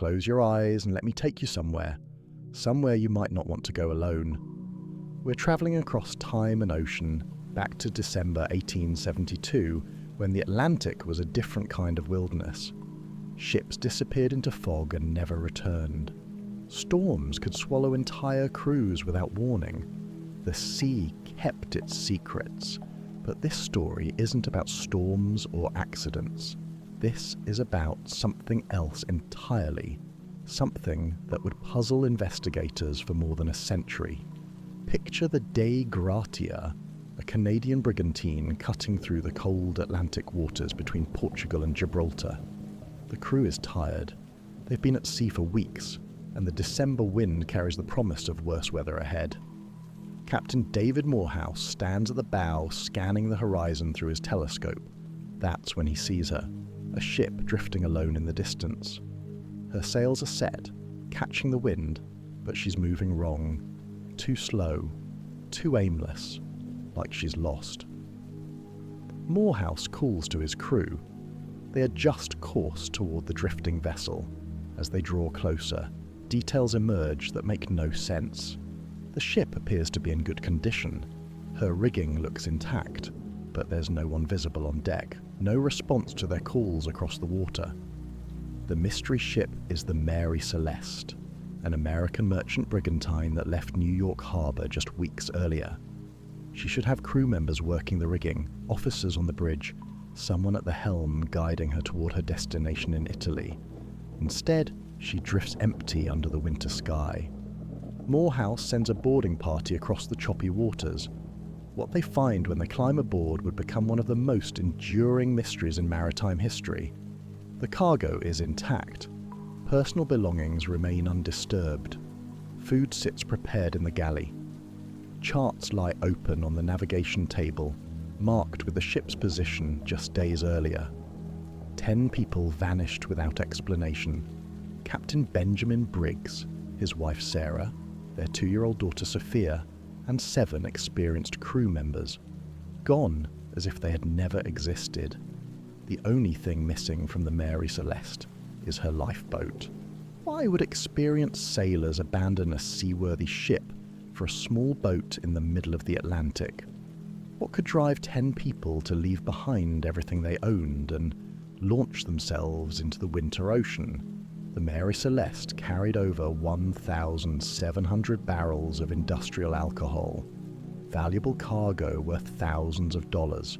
Close your eyes and let me take you somewhere you might not want to go alone. We're travelling across time and ocean back to December 1872, when the Atlantic was a different kind of wilderness. Ships disappeared into fog and never returned. Storms could swallow entire crews without warning. The sea kept its secrets. But this story isn't about storms or accidents. This is about something else entirely. Something that would puzzle investigators for more than a century. Picture the Dei Gratia, a Canadian brigantine cutting through the cold Atlantic waters between Portugal and Gibraltar. The crew is tired. They've been at sea for weeks, and the December wind carries the promise of worse weather ahead. Captain David Morehouse stands at the bow scanning the horizon through his telescope. That's when he sees her, a ship drifting alone in the distance. Her sails are set, catching the wind, but she's moving wrong. Too slow, too aimless, like she's lost. Morehouse calls to his crew. They adjust course toward the drifting vessel. As they draw closer, details emerge that make no sense. The ship appears to be in good condition. Her rigging looks intact, but there's no one visible on deck, no response to their calls across the water. The mystery ship is the Mary Celeste, an American merchant brigantine that left New York Harbor just weeks earlier. She should have crew members working the rigging, officers on the bridge, someone at the helm guiding her toward her destination in Italy. Instead, she drifts empty under the winter sky. Morehouse sends a boarding party across the choppy waters. What they find when they climb aboard would become one of the most enduring mysteries in maritime history. The cargo is intact. Personal belongings remain undisturbed. Food sits prepared in the galley. Charts lie open on the navigation table, marked with the ship's position just days earlier. 10 people vanished without explanation. Captain Benjamin Briggs, his wife Sarah, their 2-year-old daughter Sophia, and 7 experienced crew members. Gone as if they had never existed. The only thing missing from the Mary Celeste is her lifeboat. Why would experienced sailors abandon a seaworthy ship for a small boat in the middle of the Atlantic? What could drive 10 people to leave behind everything they owned and launch themselves into the winter ocean? The Mary Celeste carried over 1,700 barrels of industrial alcohol, valuable cargo worth thousands of dollars.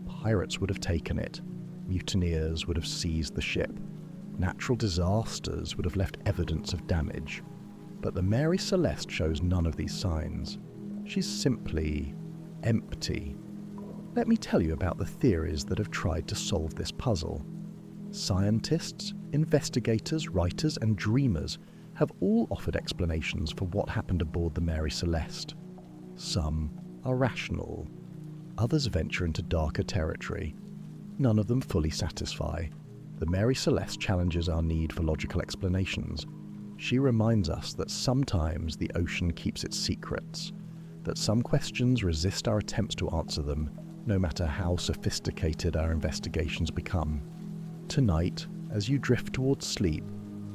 Pirates would have taken it. Mutineers would have seized the ship. Natural disasters would have left evidence of damage. But the Mary Celeste shows none of these signs. She's simply empty. Let me tell you about the theories that have tried to solve this puzzle. Scientists, investigators, writers, and dreamers have all offered explanations for what happened aboard the Mary Celeste. Some are rational. Others venture into darker territory. None of them fully satisfy. The Mary Celeste challenges our need for logical explanations. She reminds us that sometimes the ocean keeps its secrets, that some questions resist our attempts to answer them, no matter how sophisticated our investigations become. Tonight, as you drift towards sleep,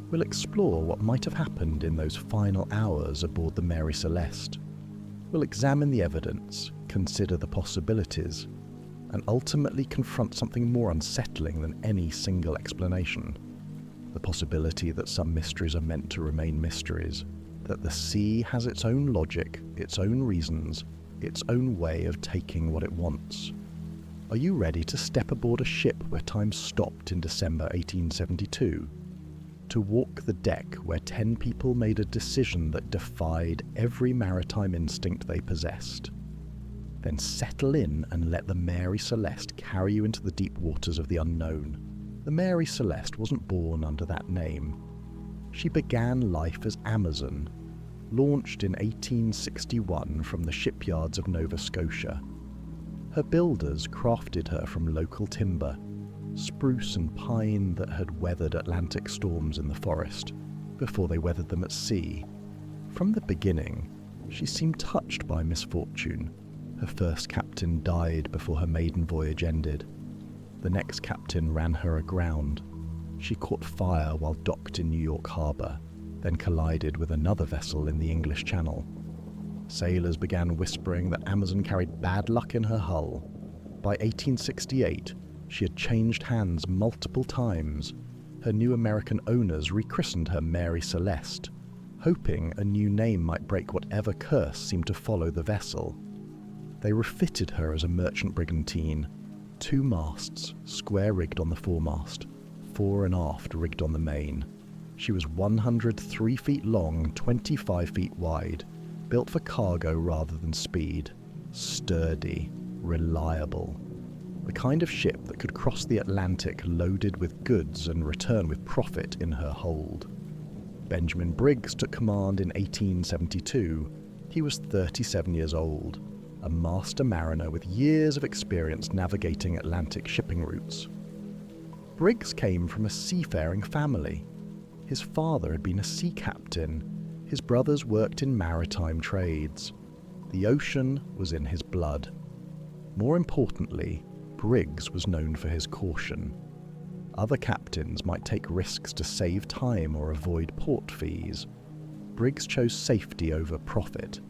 we'll explore what might have happened in those final hours aboard the Mary Celeste. We'll examine the evidence, consider the possibilities, and ultimately confront something more unsettling than any single explanation. The possibility that some mysteries are meant to remain mysteries, that the sea has its own logic, its own reasons, its own way of taking what it wants. Are you ready to step aboard a ship where time stopped in December 1872? To walk the deck where 10 people made a decision that defied every maritime instinct they possessed? Then settle in and let the Mary Celeste carry you into the deep waters of the unknown. The Mary Celeste wasn't born under that name. She began life as Amazon, launched in 1861 from the shipyards of Nova Scotia. Her builders crafted her from local timber, spruce and pine that had weathered Atlantic storms in the forest, before they weathered them at sea. From the beginning, she seemed touched by misfortune. Her first captain died before her maiden voyage ended. The next captain ran her aground. She caught fire while docked in New York Harbor, then collided with another vessel in the English Channel. Sailors began whispering that Amazon carried bad luck in her hull. By 1868, she had changed hands multiple times. Her new American owners rechristened her Mary Celeste, hoping a new name might break whatever curse seemed to follow the vessel. They refitted her as a merchant brigantine, 2 masts, square-rigged on the foremast, fore and aft rigged on the main. She was 103 feet long, 25 feet wide, built for cargo rather than speed, sturdy, reliable. The kind of ship that could cross the Atlantic loaded with goods and return with profit in her hold. Benjamin Briggs took command in 1872. He was 37 years old, a master mariner with years of experience navigating Atlantic shipping routes. Briggs came from a seafaring family. His father had been a sea captain. His brothers worked in maritime trades. The ocean was in his blood. More importantly, Briggs was known for his caution. Other captains might take risks to save time or avoid port fees. Briggs chose safety over profit.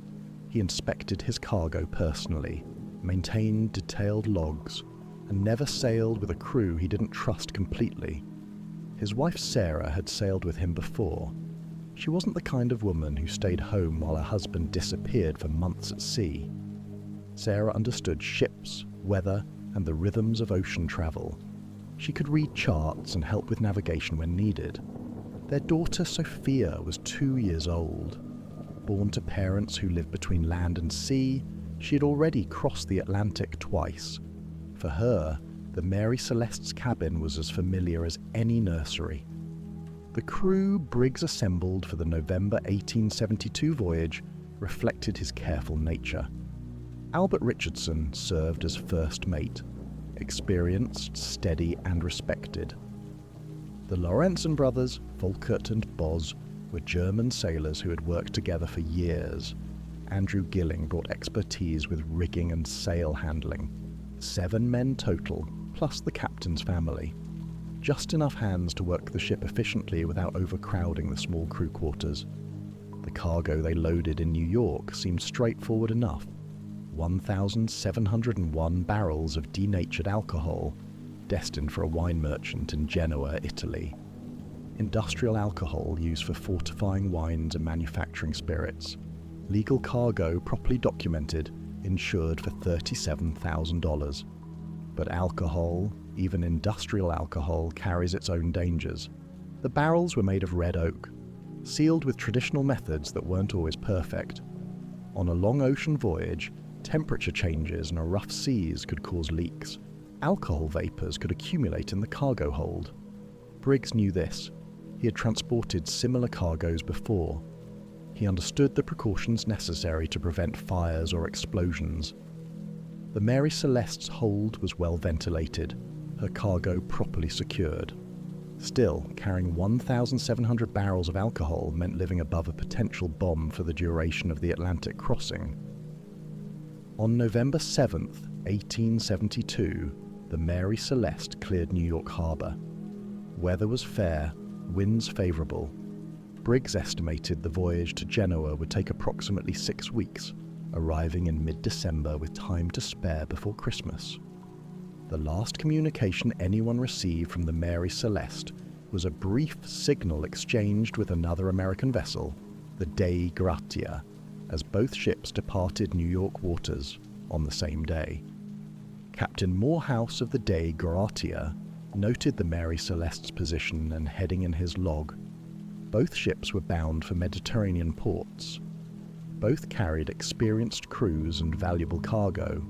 He inspected his cargo personally, maintained detailed logs, and never sailed with a crew he didn't trust completely. His wife Sarah had sailed with him before. She wasn't the kind of woman who stayed home while her husband disappeared for months at sea. Sarah understood ships, weather, and the rhythms of ocean travel. She could read charts and help with navigation when needed. Their daughter Sophia was 2 years old. Born to parents who lived between land and sea, she had already crossed the Atlantic twice. For her, the Mary Celeste's cabin was as familiar as any nursery. The crew Briggs assembled for the November 1872 voyage reflected his careful nature. Albert Richardson served as first mate, experienced, steady, and respected. The Lorentzen brothers, Volkert and Boz, were German sailors who had worked together for years. Andrew Gilling brought expertise with rigging and sail handling. 7 men total, plus the captain's family. Just enough hands to work the ship efficiently without overcrowding the small crew quarters. The cargo they loaded in New York seemed straightforward enough. 1,701 barrels of denatured alcohol, destined for a wine merchant in Genoa, Italy. Industrial alcohol used for fortifying wines and manufacturing spirits. Legal cargo properly documented, insured for $37,000. But alcohol, even industrial alcohol, carries its own dangers. The barrels were made of red oak, sealed with traditional methods that weren't always perfect. On a long ocean voyage, temperature changes and rough seas could cause leaks. Alcohol vapors could accumulate in the cargo hold. Briggs knew this. He had transported similar cargoes before. He understood the precautions necessary to prevent fires or explosions. The Mary Celeste's hold was well ventilated, her cargo properly secured. Still, carrying 1,700 barrels of alcohol meant living above a potential bomb for the duration of the Atlantic crossing. On November 7th, 1872, the Mary Celeste cleared New York Harbor. Weather was fair, winds favorable. Briggs estimated the voyage to Genoa would take approximately 6 weeks, arriving in mid-December with time to spare before Christmas. The last communication anyone received from the Mary Celeste was a brief signal exchanged with another American vessel, the Dei Gratia, as both ships departed New York waters on the same day. Captain Morehouse of the Dei Gratia noted the Mary Celeste's position and heading in his log. Both ships were bound for Mediterranean ports. Both carried experienced crews and valuable cargo.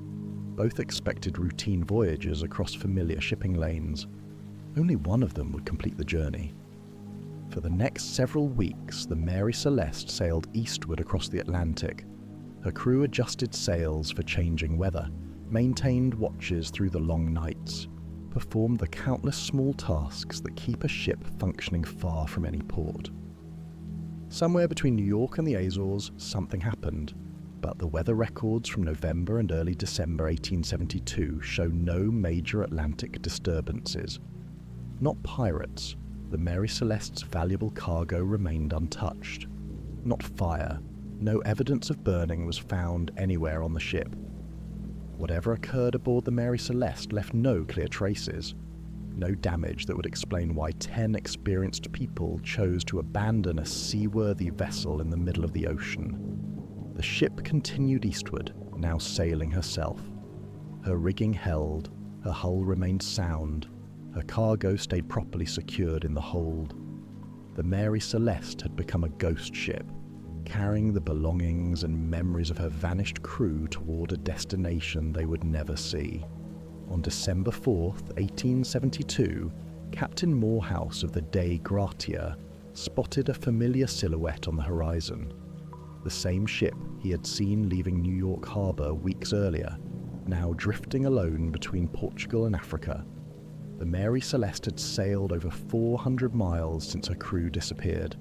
Both expected routine voyages across familiar shipping lanes. Only one of them would complete the journey. For the next several weeks, the Mary Celeste sailed eastward across the Atlantic. Her crew adjusted sails for changing weather, maintained watches through the long nights, performed the countless small tasks that keep a ship functioning far from any port. Somewhere between New York and the Azores, something happened, but the weather records from November and early December 1872 show no major Atlantic disturbances. Not pirates, the Mary Celeste's valuable cargo remained untouched. Not fire, no evidence of burning was found anywhere on the ship. Whatever occurred aboard the Mary Celeste left no clear traces, no damage that would explain why 10 experienced people chose to abandon a seaworthy vessel in the middle of the ocean. The ship continued eastward, now sailing herself. Her rigging held, her hull remained sound, her cargo stayed properly secured in the hold. The Mary Celeste had become a ghost ship, carrying the belongings and memories of her vanished crew toward a destination they would never see. On December 4th, 1872, Captain Morehouse of the Dei Gratia spotted a familiar silhouette on the horizon. The same ship he had seen leaving New York Harbor weeks earlier, now drifting alone between Portugal and Africa. The Mary Celeste had sailed over 400 miles since her crew disappeared.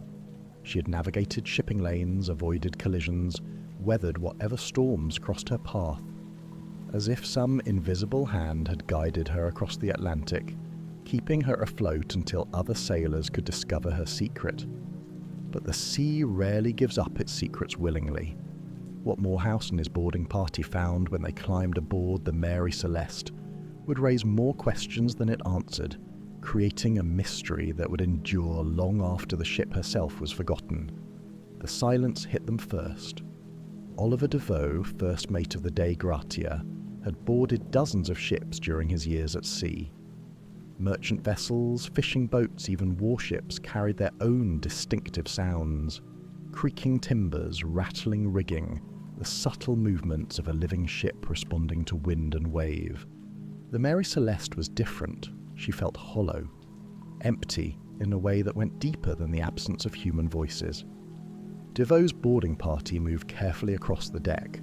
She had navigated shipping lanes, avoided collisions, weathered whatever storms crossed her path. As if some invisible hand had guided her across the Atlantic, keeping her afloat until other sailors could discover her secret. But the sea rarely gives up its secrets willingly. What Morehouse and his boarding party found when they climbed aboard the Mary Celeste would raise more questions than it answered, creating a mystery that would endure long after the ship herself was forgotten. The silence hit them first. Oliver DeVoe, first mate of the Dei Gratia, had boarded dozens of ships during his years at sea. Merchant vessels, fishing boats, even warships carried their own distinctive sounds. Creaking timbers, rattling rigging, the subtle movements of a living ship responding to wind and wave. The Mary Celeste was different. She felt hollow, empty in a way that went deeper than the absence of human voices. DeVoe's boarding party moved carefully across the deck.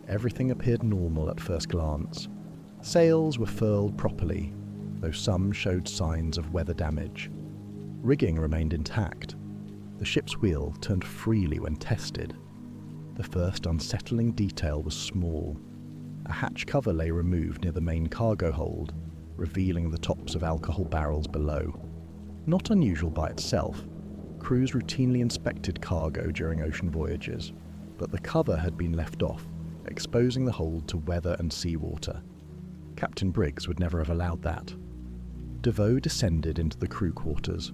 Everything appeared normal at first glance. Sails were furled properly, though some showed signs of weather damage. Rigging remained intact. The ship's wheel turned freely when tested. The first unsettling detail was small. A hatch cover lay removed near the main cargo hold, revealing the tops of alcohol barrels below. Not unusual by itself, crews routinely inspected cargo during ocean voyages, but the cover had been left off, exposing the hold to weather and seawater. Captain Briggs would never have allowed that. DeVoe descended into the crew quarters.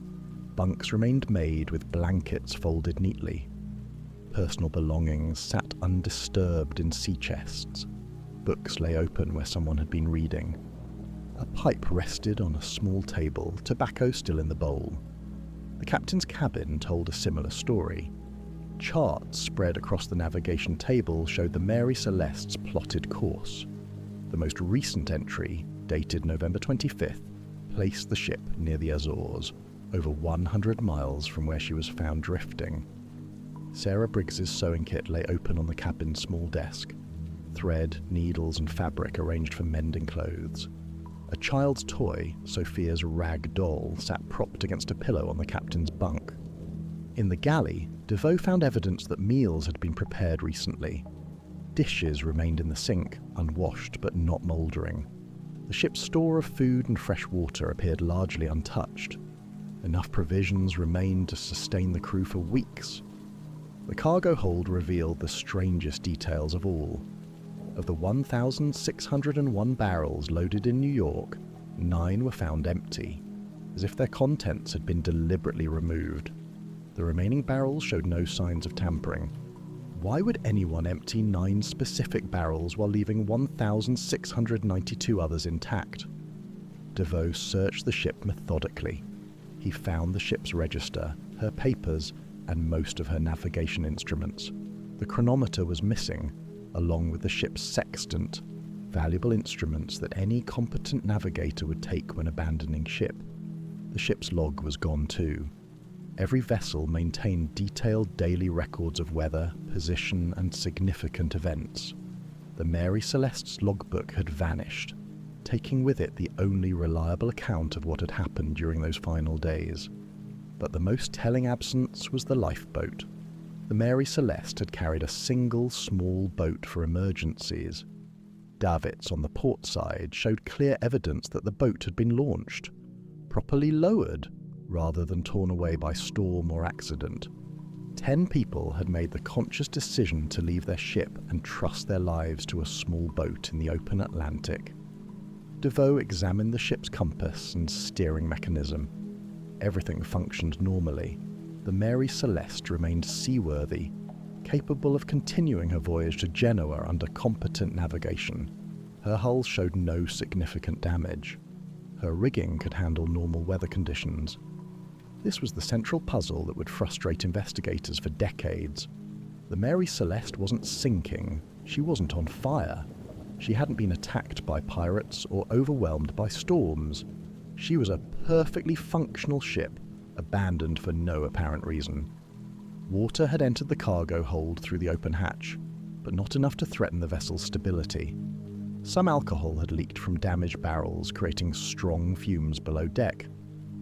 Bunks remained made with blankets folded neatly. Personal belongings sat undisturbed in sea chests. Books lay open where someone had been reading. A pipe rested on a small table, tobacco still in the bowl. The captain's cabin told a similar story. Charts spread across the navigation table showed the Mary Celeste's plotted course. The most recent entry, dated November 25th, placed the ship near the Azores, over 100 miles from where she was found drifting. Sarah Briggs's sewing kit lay open on the cabin's small desk. Thread, needles and fabric arranged for mending clothes. A child's toy, Sophia's rag doll, sat propped against a pillow on the captain's bunk. In the galley, DeVoe found evidence that meals had been prepared recently. Dishes remained in the sink, unwashed but not mouldering. The ship's store of food and fresh water appeared largely untouched. Enough provisions remained to sustain the crew for weeks. The cargo hold revealed the strangest details of all. Of the 1,601 barrels loaded in New York, 9 were found empty, as if their contents had been deliberately removed. The remaining barrels showed no signs of tampering. Why would anyone empty 9 specific barrels while leaving 1,692 others intact? DeVoe searched the ship methodically. He found the ship's register, her papers, and most of her navigation instruments. The chronometer was missing, along with the ship's sextant, valuable instruments that any competent navigator would take when abandoning ship. The ship's log was gone too. Every vessel maintained detailed daily records of weather, position, and significant events. The Mary Celeste's logbook had vanished, taking with it the only reliable account of what had happened during those final days. But the most telling absence was the lifeboat. The Mary Celeste had carried a single small boat for emergencies. Davits on the port side showed clear evidence that the boat had been launched, properly lowered, rather than torn away by storm or accident. 10 people had made the conscious decision to leave their ship and trust their lives to a small boat in the open Atlantic. DeVoe examined the ship's compass and steering mechanism. Everything functioned normally. The Mary Celeste remained seaworthy, capable of continuing her voyage to Genoa under competent navigation. Her hull showed no significant damage. Her rigging could handle normal weather conditions. This was the central puzzle that would frustrate investigators for decades. The Mary Celeste wasn't sinking, she wasn't on fire. She hadn't been attacked by pirates or overwhelmed by storms. She was a perfectly functional ship, abandoned for no apparent reason. Water had entered the cargo hold through the open hatch, but not enough to threaten the vessel's stability. Some alcohol had leaked from damaged barrels, creating strong fumes below deck,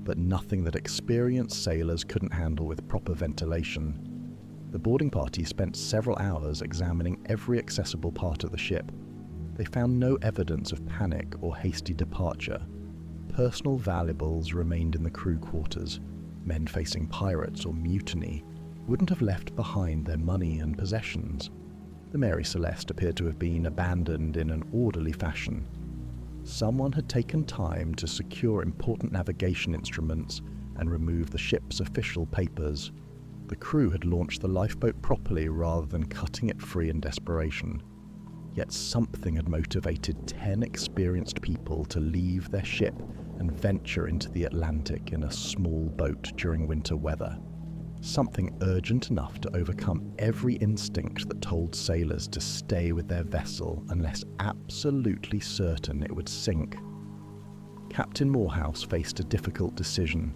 but nothing that experienced sailors couldn't handle with proper ventilation. The boarding party spent several hours examining every accessible part of the ship. They found no evidence of panic or hasty departure. Personal valuables remained in the crew quarters. Men facing pirates or mutiny wouldn't have left behind their money and possessions. The Mary Celeste appeared to have been abandoned in an orderly fashion. Someone had taken time to secure important navigation instruments and remove the ship's official papers. The crew had launched the lifeboat properly rather than cutting it free in desperation. Yet something had motivated 10 experienced people to leave their ship and venture into the Atlantic in a small boat during winter weather. Something urgent enough to overcome every instinct that told sailors to stay with their vessel unless absolutely certain it would sink. Captain Morehouse faced a difficult decision.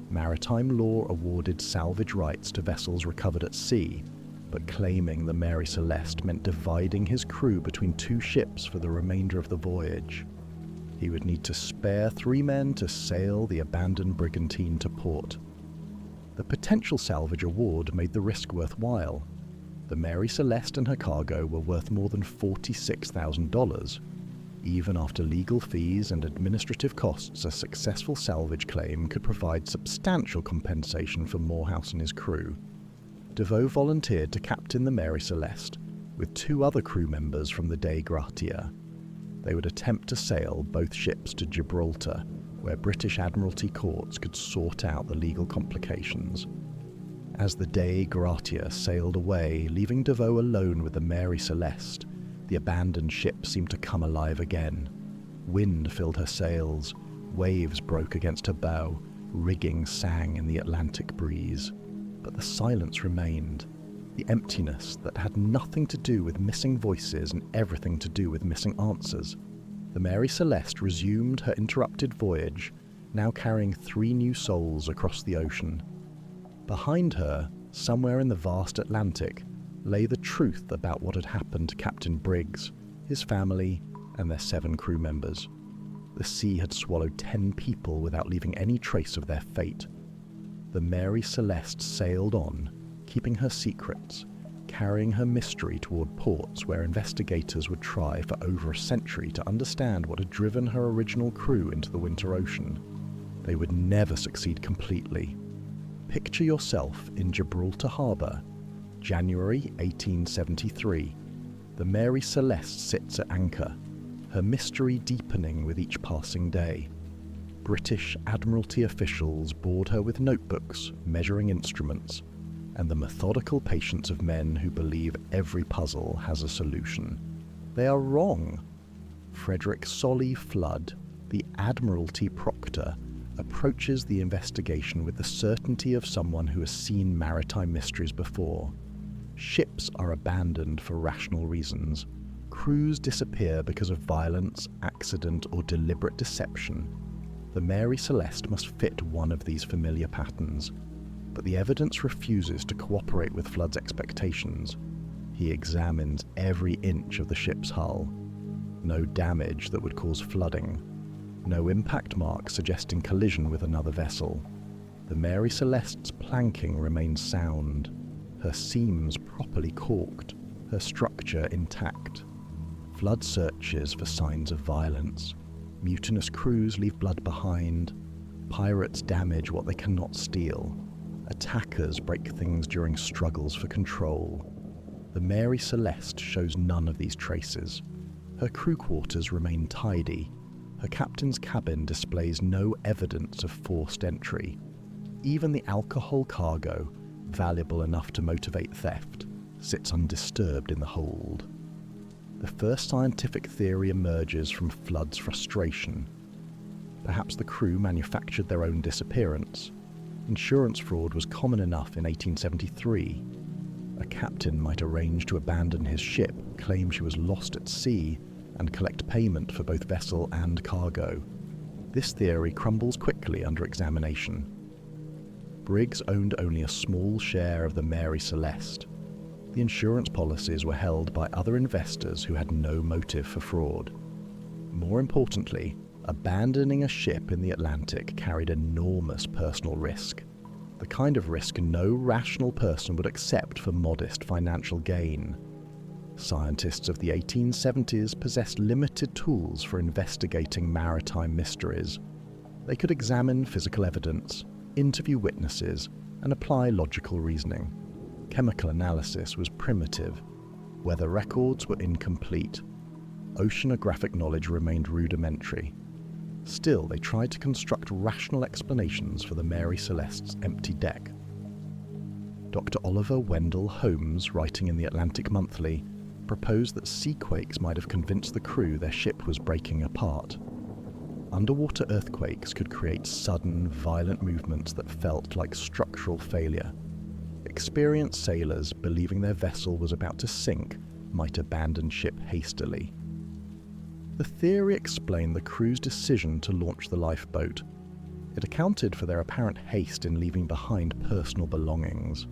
Maritime law awarded salvage rights to vessels recovered at sea, but claiming the Mary Celeste meant dividing his crew between 2 ships for the remainder of the voyage. He would need to spare 3 men to sail the abandoned brigantine to port. The potential salvage award made the risk worthwhile. The Mary Celeste and her cargo were worth more than $46,000. Even after legal fees and administrative costs, a successful salvage claim could provide substantial compensation for Morehouse and his crew. DeVoe volunteered to captain the Mary Celeste, with 2 other crew members from the Dei Gratia. They would attempt to sail both ships to Gibraltar, where British Admiralty courts could sort out the legal complications. As the Dei Gratia sailed away, leaving DeVoe alone with the Mary Celeste, the abandoned ship seemed to come alive again. Wind filled her sails, waves broke against her bow, rigging sang in the Atlantic breeze. But the silence remained, the emptiness that had nothing to do with missing voices and everything to do with missing answers. The Mary Celeste resumed her interrupted voyage, now carrying 3 new souls across the ocean. Behind her, somewhere in the vast Atlantic, lay the truth about what had happened to Captain Briggs, his family, and their 7 crew members. The sea had swallowed 10 people without leaving any trace of their fate. The Mary Celeste sailed on, keeping her secrets, carrying her mystery toward ports where investigators would try for over a century to understand what had driven her original crew into the winter ocean. They would never succeed completely. Picture yourself in Gibraltar Harbour, January 1873. The Mary Celeste sits at anchor, her mystery deepening with each passing day. British Admiralty officials board her with notebooks, measuring instruments, and the methodical patience of men who believe every puzzle has a solution. They are wrong. Frederick Solly Flood, the Admiralty proctor, approaches the investigation with the certainty of someone who has seen maritime mysteries before. Ships are abandoned for rational reasons. Crews disappear because of violence, accident, or deliberate deception. The Mary Celeste must fit one of these familiar patterns. But the evidence refuses to cooperate with Flood's expectations. He examines every inch of the ship's hull. No damage that would cause flooding. No impact marks suggesting collision with another vessel. The Mary Celeste's planking remains sound. Her seams properly caulked. Her structure intact. Flood searches for signs of violence. Mutinous crews leave blood behind. Pirates damage what they cannot steal. Attackers break things during struggles for control. The Mary Celeste shows none of these traces. Her crew quarters remain tidy. Her captain's cabin displays no evidence of forced entry. Even the alcohol cargo, valuable enough to motivate theft, sits undisturbed in the hold. The first scientific theory emerges from Flood's frustration. Perhaps the crew manufactured their own disappearance. Insurance fraud was common enough in 1873. A captain might arrange to abandon his ship, claim she was lost at sea, and collect payment for both vessel and cargo. This theory crumbles quickly under examination. Briggs owned only a small share of the Mary Celeste. The insurance policies were held by other investors who had no motive for fraud. More importantly, abandoning a ship in the Atlantic carried enormous personal risk, the kind of risk no rational person would accept for modest financial gain. Scientists of the 1870s possessed limited tools for investigating maritime mysteries. They could examine physical evidence, interview witnesses, and apply logical reasoning. Chemical analysis was primitive. Weather records were incomplete. Oceanographic knowledge remained rudimentary. Still, they tried to construct rational explanations for the Mary Celeste's empty deck. Dr. Oliver Wendell Holmes, writing in the Atlantic Monthly, proposed that sea quakes might have convinced the crew their ship was breaking apart. Underwater earthquakes could create sudden, violent movements that felt like structural failure. Experienced sailors, believing their vessel was about to sink, might abandon ship hastily. The theory explained the crew's decision to launch the lifeboat. It accounted for their apparent haste in leaving behind personal belongings.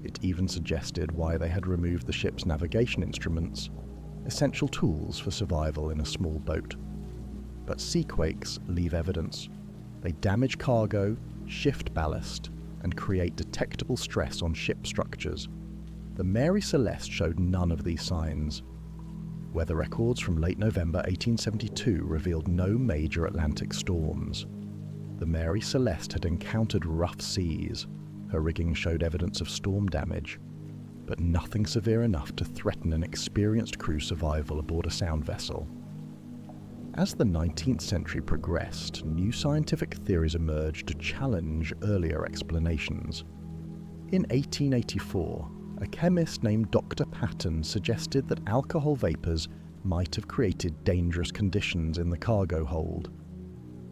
It even suggested why they had removed the ship's navigation instruments, essential tools for survival in a small boat. But seaquakes leave evidence. They damage cargo, shift ballast, and create detectable stress on ship structures. The Mary Celeste showed none of these signs. Weather records from late November 1872 revealed no major Atlantic storms. The Mary Celeste had encountered rough seas. Her rigging showed evidence of storm damage, but nothing severe enough to threaten an experienced crew survival aboard a sound vessel. As the 19th century progressed, new scientific theories emerged to challenge earlier explanations. In 1884, a chemist named Dr. Patton suggested that alcohol vapors might have created dangerous conditions in the cargo hold.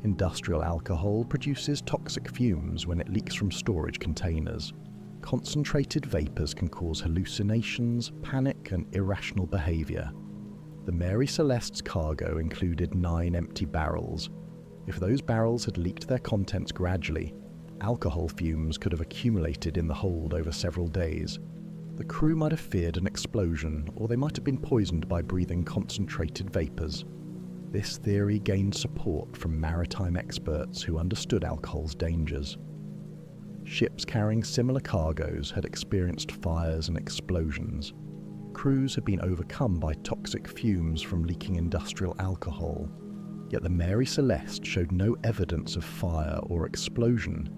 Industrial alcohol produces toxic fumes when it leaks from storage containers. Concentrated vapors can cause hallucinations, panic, and irrational behavior. The Mary Celeste's cargo included 9 empty barrels. If those barrels had leaked their contents gradually, alcohol fumes could have accumulated in the hold over several days. The crew might have feared an explosion, or they might have been poisoned by breathing concentrated vapors. This theory gained support from maritime experts who understood alcohol's dangers. Ships carrying similar cargoes had experienced fires and explosions. Crews had been overcome by toxic fumes from leaking industrial alcohol. Yet the Mary Celeste showed no evidence of fire or explosion.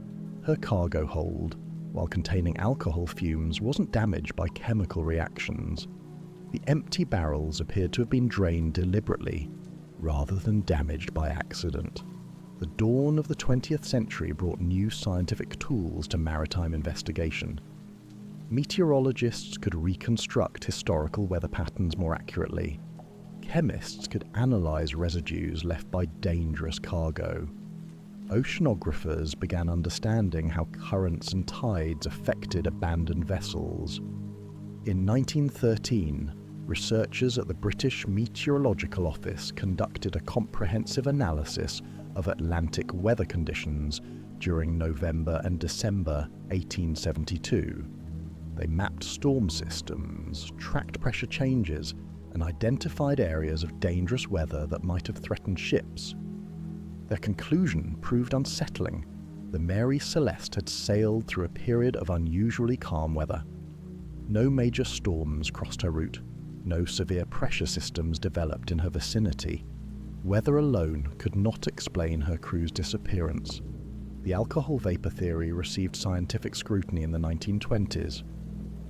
Her cargo hold, while containing alcohol fumes, wasn't damaged by chemical reactions. The empty barrels appeared to have been drained deliberately, rather than damaged by accident. The dawn of the 20th century brought new scientific tools to maritime investigation. Meteorologists could reconstruct historical weather patterns more accurately. Chemists could analyze residues left by dangerous cargo. Oceanographers began understanding how currents and tides affected abandoned vessels. In 1913, researchers at the British Meteorological Office conducted a comprehensive analysis of Atlantic weather conditions during November and December 1872. They mapped storm systems, tracked pressure changes, and identified areas of dangerous weather that might have threatened ships. Their conclusion proved unsettling. The Mary Celeste had sailed through a period of unusually calm weather. No major storms crossed her route. No severe pressure systems developed in her vicinity. Weather alone could not explain her crew's disappearance. The alcohol vapor theory received scientific scrutiny in the 1920s.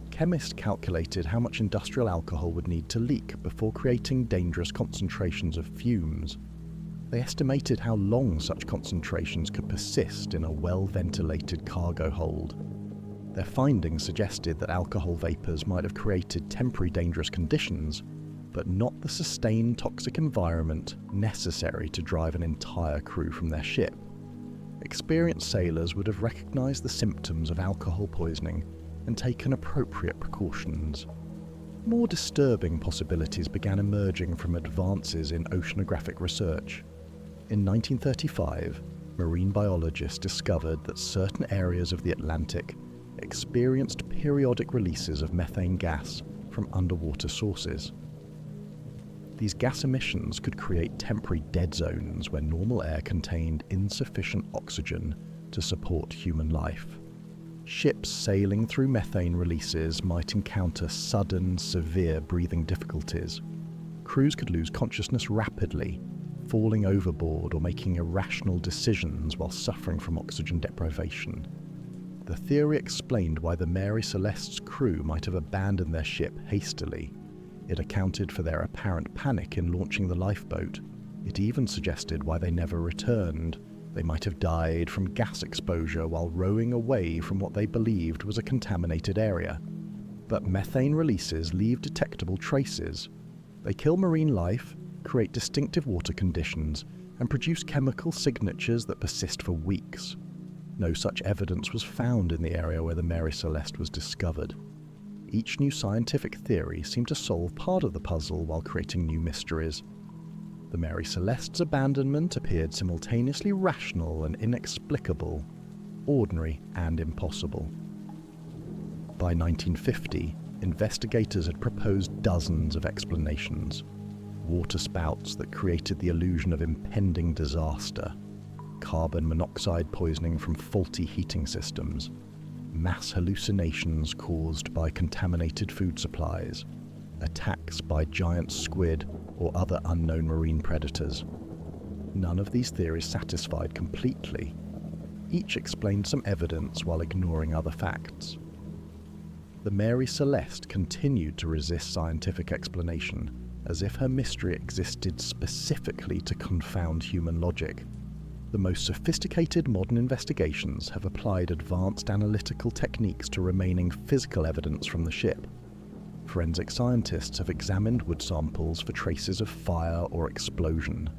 Chemists calculated how much industrial alcohol would need to leak before creating dangerous concentrations of fumes. They estimated how long such concentrations could persist in a well-ventilated cargo hold. Their findings suggested that alcohol vapors might have created temporary dangerous conditions, but not the sustained toxic environment necessary to drive an entire crew from their ship. Experienced sailors would have recognized the symptoms of alcohol poisoning and taken appropriate precautions. More disturbing possibilities began emerging from advances in oceanographic research. In 1935, marine biologists discovered that certain areas of the Atlantic experienced periodic releases of methane gas from underwater sources. These gas emissions could create temporary dead zones where normal air contained insufficient oxygen to support human life. Ships sailing through methane releases might encounter sudden, severe breathing difficulties. Crews could lose consciousness rapidly, falling overboard or making irrational decisions while suffering from oxygen deprivation. The theory explained why the Mary Celeste's crew might have abandoned their ship hastily. It accounted for their apparent panic in launching the lifeboat. It even suggested why they never returned. They might have died from gas exposure while rowing away from what they believed was a contaminated area. But methane releases leave detectable traces. They kill marine life, create distinctive water conditions, and produce chemical signatures that persist for weeks. No such evidence was found in the area where the Mary Celeste was discovered. Each new scientific theory seemed to solve part of the puzzle while creating new mysteries. The Mary Celeste's abandonment appeared simultaneously rational and inexplicable, ordinary and impossible. By 1950, investigators had proposed dozens of explanations. Water spouts that created the illusion of impending disaster, carbon monoxide poisoning from faulty heating systems, mass hallucinations caused by contaminated food supplies, attacks by giant squid or other unknown marine predators. None of these theories satisfied completely. Each explained some evidence while ignoring other facts. The Mary Celeste continued to resist scientific explanation, as if her mystery existed specifically to confound human logic. The most sophisticated modern investigations have applied advanced analytical techniques to remaining physical evidence from the ship. Forensic scientists have examined wood samples for traces of fire or explosion.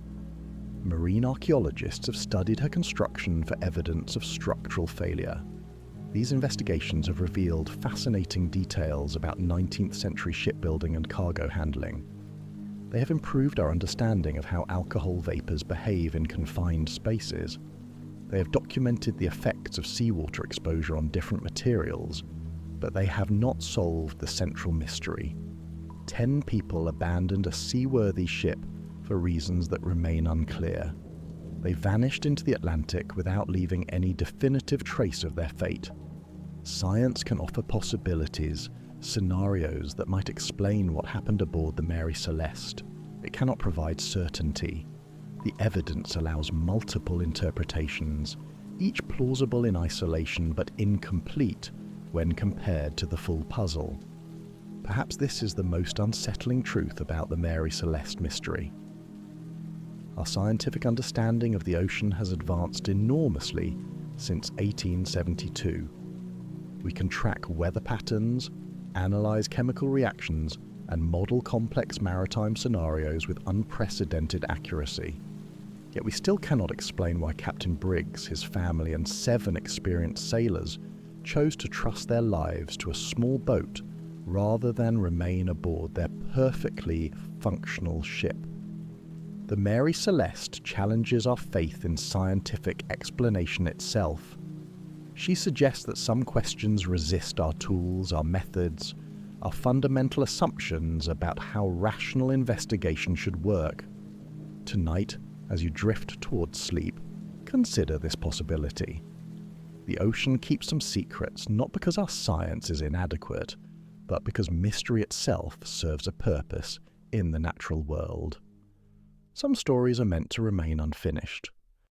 Marine archaeologists have studied her construction for evidence of structural failure. These investigations have revealed fascinating details about 19th century shipbuilding and cargo handling. They have improved our understanding of how alcohol vapors behave in confined spaces. They have documented the effects of seawater exposure on different materials, but they have not solved the central mystery. 10 people abandoned a seaworthy ship for reasons that remain unclear. They vanished into the Atlantic without leaving any definitive trace of their fate. Science can offer possibilities, scenarios that might explain what happened aboard the Mary Celeste. It cannot provide certainty. The evidence allows multiple interpretations, each plausible in isolation but incomplete when compared to the full puzzle. Perhaps this is the most unsettling truth about the Mary Celeste mystery. Our scientific understanding of the ocean has advanced enormously since 1872. We can track weather patterns, analyze chemical reactions, and model complex maritime scenarios with unprecedented accuracy. Yet we still cannot explain why Captain Briggs, his family, and 7 experienced sailors chose to trust their lives to a small boat rather than remain aboard their perfectly functional ship. The Mary Celeste challenges our faith in scientific explanation itself. She suggests that some questions resist our tools, our methods, our fundamental assumptions about how rational investigation should work. Tonight, as you drift towards sleep, consider this possibility. The ocean keeps some secrets not because our science is inadequate, but because mystery itself serves a purpose in the natural world. Some stories are meant to remain unfinished.